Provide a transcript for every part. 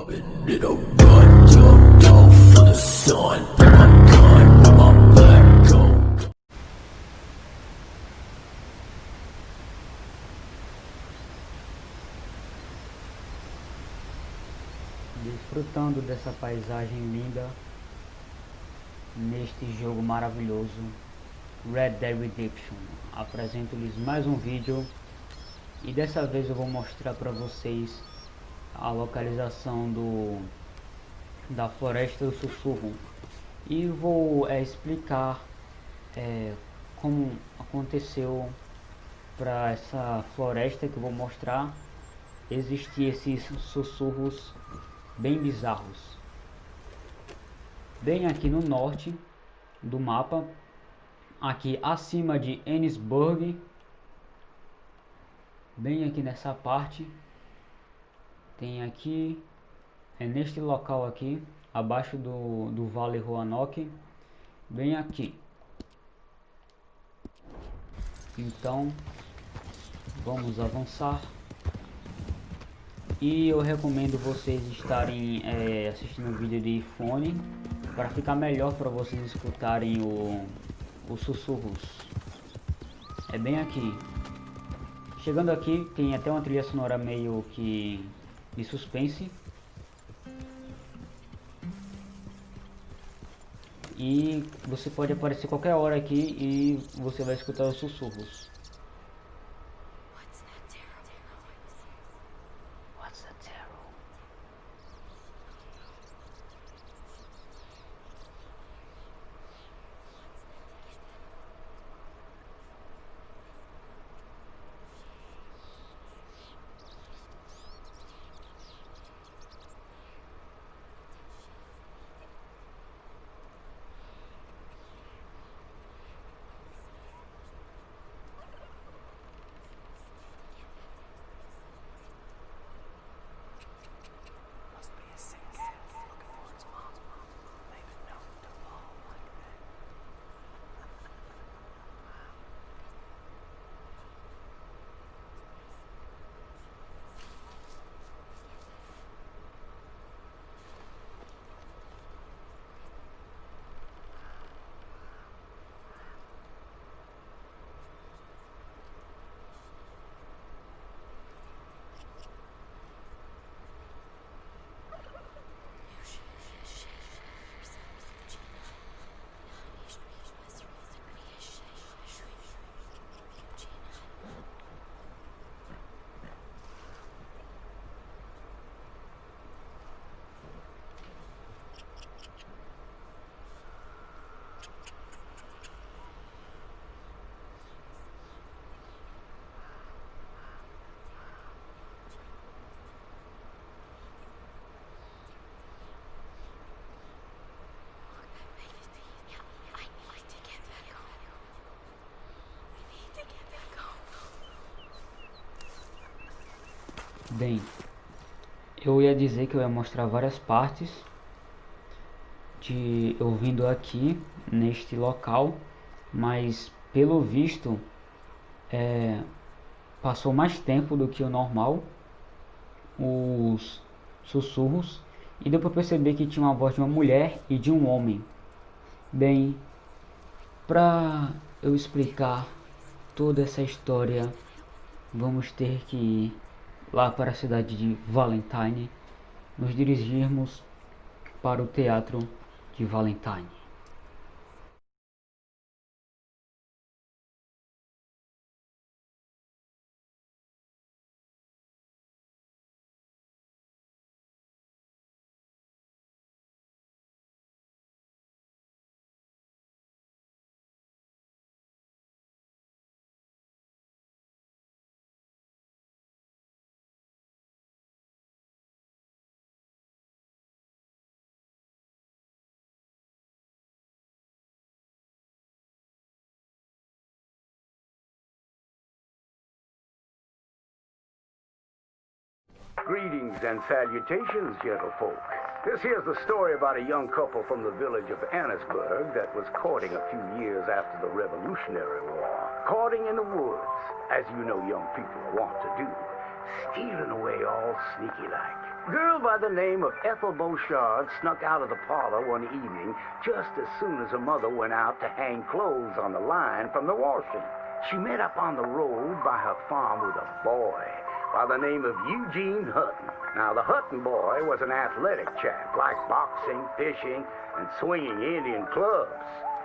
In a run, jumped off for the sun. With my gun, with my black coat. Desfrutando dessa paisagem linda neste jogo maravilhoso Red Dead Redemption, apresento-lhes mais um vídeo e dessa vez eu vou mostrar para vocês a localização da floresta do sussurro e vou explicar como aconteceu para essa floresta que eu vou mostrar existir esses sussurros bem bizarros. Bem aqui no norte do mapa, aqui acima de Ennisburg, bem aqui nessa parte, tem aqui, neste local aqui, abaixo do Vale Roanoke, bem aqui. Então, vamos avançar. E eu recomendo vocês estarem assistindo o vídeo de fone para ficar melhor para vocês escutarem os sussurros. É bem aqui. Chegando aqui tem até uma trilha sonora meio que de suspense. E você pode aparecer qualquer hora aqui e você vai escutar os sussurros. Bem, eu ia dizer que eu ia mostrar várias partes de eu vindo aqui neste local, mas pelo visto passou mais tempo do que o normal os sussurros e deu para perceber que tinha uma voz de uma mulher e de um homem. Bem, para eu explicar toda essa história, vamos ter que ir lá para a cidade de Valentine, nos dirigirmos para o teatro de Valentine. Greetings and salutations, gentlefolk. This here's the story about a young couple from the village of Annisburg that was courting a few years after the Revolutionary War. Courting in the woods, as you know young people want to do. Stealing away all sneaky-like. Girl by the name of Ethel Beauchard snuck out of the parlor one evening just as soon as her mother went out to hang clothes on the line from the washing. She met up on the road by her farm with a boy by the name of Eugene Hutton. Now, the Hutton boy was an athletic chap, liked boxing, fishing, and swinging Indian clubs.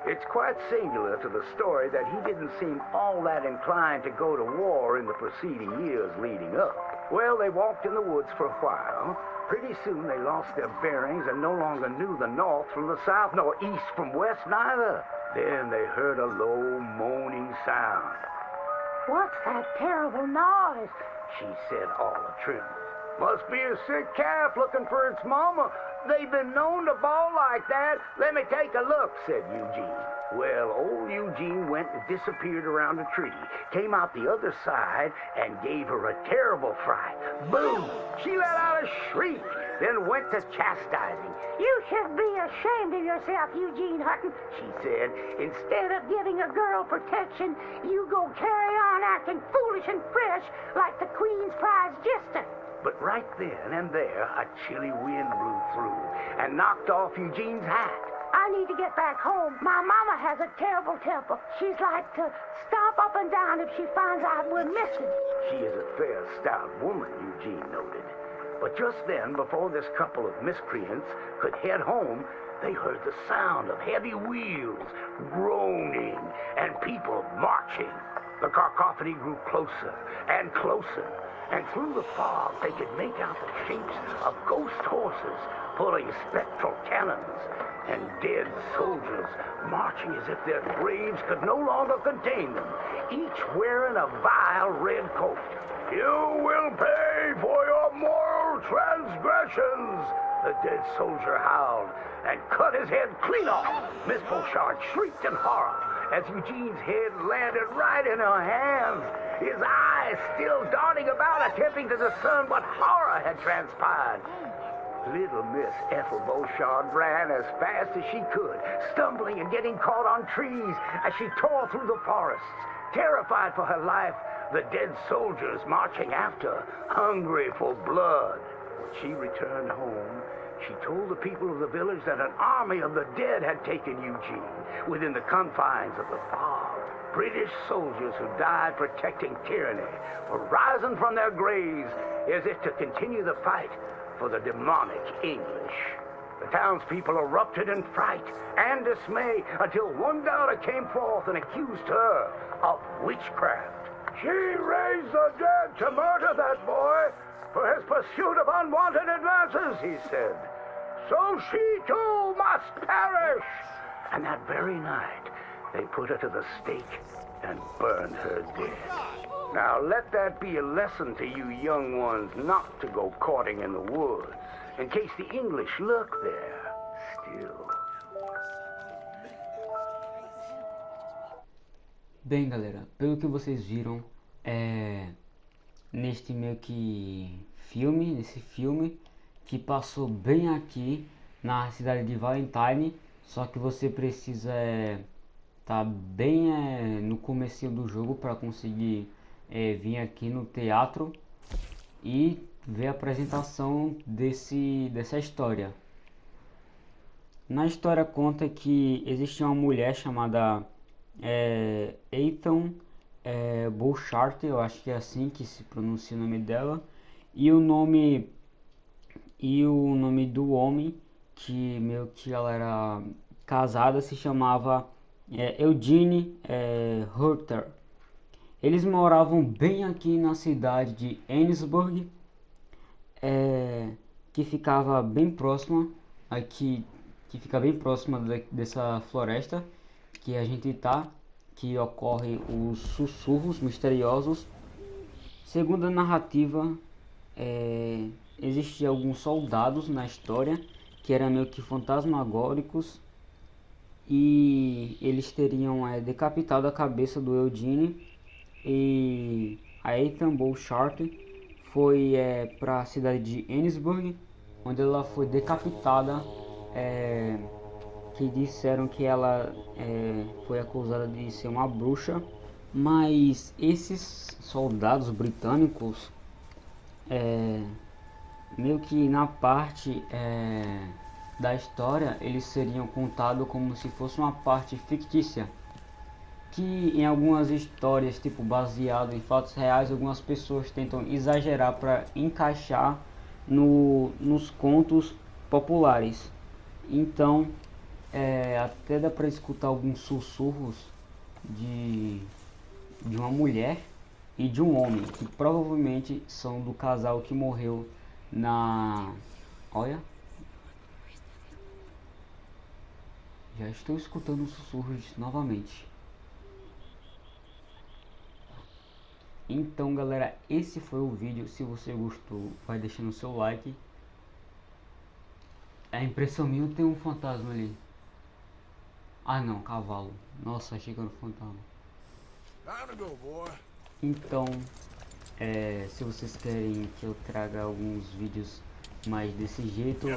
It's quite singular to the story that he didn't seem all that inclined to go to war in the preceding years leading up. Well, they walked in the woods for a while. Pretty soon they lost their bearings and no longer knew the north from the south, nor east from west neither. Then they heard a low moaning sound. What's that terrible noise? She said all atrim. Must be a sick calf looking for its mama. They've been known to bawl like that. Let me take a look, said Eugene. Well, old Eugene went and disappeared around a tree, came out the other side, and gave her a terrible fright. Boom! She let out a shriek, then went to chastising. You should be ashamed of yourself, Eugene Hutton, she said. Instead of giving a girl protection, you go carry on acting foolish and fresh like the Queen's prize jester. But right then and there, a chilly wind blew through and knocked off Eugene's hat. I need to get back home. My mama has a terrible temper. She's like to stomp up and down if she finds out we're missing. She is a fair, stout woman, Eugene noted. But just then, before this couple of miscreants could head home, they heard the sound of heavy wheels, groaning, and people marching. The cacophony grew closer and closer, and through the fog they could make out the shapes of ghost horses pulling spectral cannons, and dead soldiers marching as if their graves could no longer contain them, each wearing a vile red coat. You will pay for your moral transgressions, the dead soldier howled, and cut his head clean off. Miss Beauchard shrieked in horror as Eugene's head landed right in her hands, his eyes still darting about, attempting to discern what horror had transpired. Little Miss Ethel Beauchard ran as fast as she could, stumbling and getting caught on trees as she tore through the forests. Terrified for her life, the dead soldiers marching after, hungry for blood. When she returned home, she told the people of the village that an army of the dead had taken Eugene within the confines of the fog. British soldiers who died protecting tyranny were rising from their graves as if to continue the fight for the demonic English. The townspeople erupted in fright and dismay until one daughter came forth and accused her of witchcraft. She raised the dead to murder that boy for his pursuit of unwanted advances, he said. So she too must perish. And that very night, they put her to the stake and burned her dead. Now let that be a lesson to you young ones not to go courting in the woods, in case the English lurk there still. Bem, galera, pelo que vocês viram, neste meio que nesse filme que passou bem aqui na cidade de Valentine, só que você precisa tá bem no comecinho do jogo para conseguir vir aqui no teatro e ver a apresentação dessa história. Na história conta que existia uma mulher chamada Ethel Beauchard, eu acho que é assim que se pronuncia o nome dela, e o nome do homem que meio que ela era casada se chamava Eugene Hutton. Eles moravam bem aqui na cidade de Ennisburg, que ficava bem próxima dessa floresta que a gente que ocorre os sussurros misteriosos. Segundo a narrativa, existiam alguns soldados na história que eram meio que fantasmagóricos e eles teriam decapitado a cabeça do Eugene, e a Ethel Beauchard foi para a cidade de Ennisburg, onde ela foi decapitada, que disseram que ela foi acusada de ser uma bruxa. Mas esses soldados britânicos meio que na parte da história eles seriam contados como se fosse uma parte fictícia, que em algumas histórias, tipo baseado em fatos reais, algumas pessoas tentam exagerar para encaixar nos contos populares. Então até dá para escutar alguns sussurros de uma mulher e de um homem, que provavelmente são do casal que morreu na... Olha, já estou escutando sussurros novamente. Então galera, esse foi o vídeo. Se você gostou, vai deixando o seu like. É impressão minha, tem um fantasma ali. Ah não, cavalo. Nossa, achei que era um fantasma. Então, se vocês querem que eu traga alguns vídeos mais desse jeito,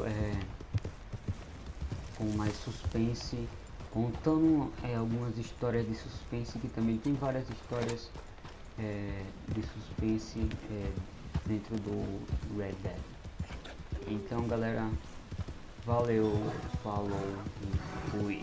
com mais suspense, contando algumas histórias de suspense, que também tem várias histórias de suspense dentro do Red Dead. Então galera, valeu, falou e fui.